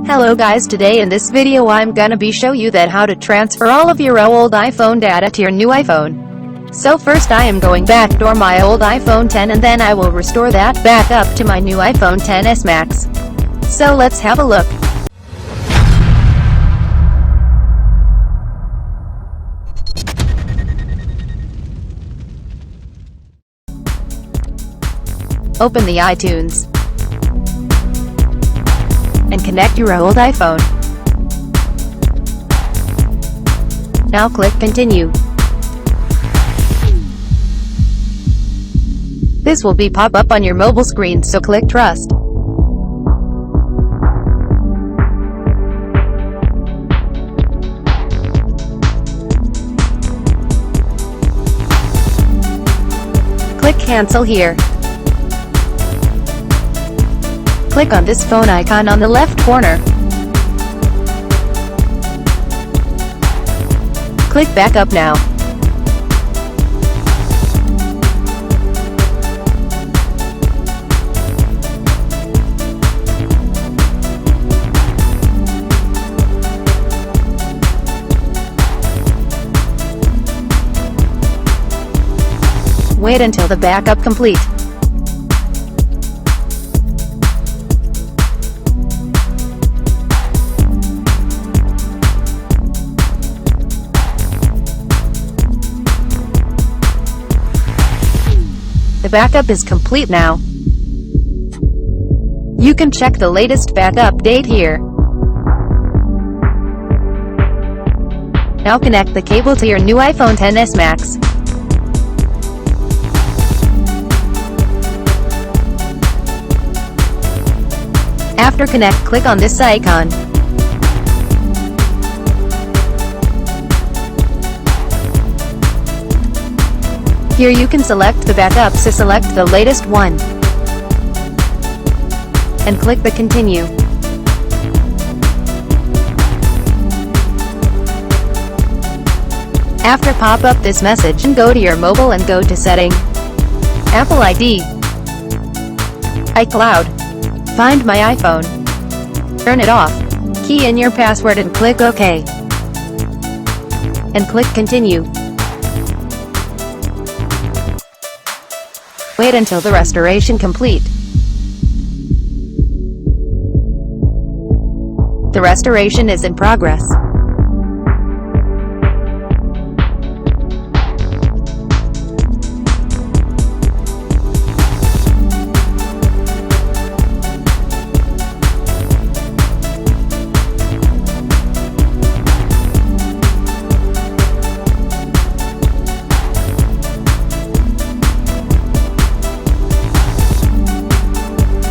Hello guys, today in this video I'm gonna be show you that how to transfer all of your old iPhone data to your new iPhone. So first I am going backdoor my old iPhone 10 and then I will restore that back up to my new iPhone XS Max. So let's have a look. Open the iTunes and connect your old iPhone. Now click Continue. This will be pop up on your mobile screen, so click Trust. Click Cancel here. Click on this phone icon on the left corner. Click Back Up now. Wait until the backup complete. The backup is complete now. You can check the latest backup date here. Now connect the cable to your new iPhone XS Max. After connect, click on this icon. Here you can select the backup, so select the latest one. And click the Continue. After pop up this message, go to your mobile and go to Setting, Apple ID, iCloud, find my iPhone, turn it off, key in your password and click OK. And click Continue. Wait until the restoration complete. The restoration is in progress.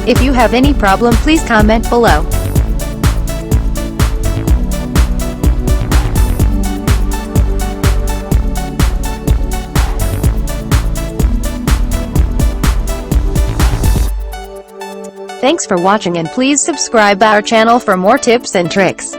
If you have any problem, please comment below. Thanks for watching and please subscribe our channel for more tips and tricks.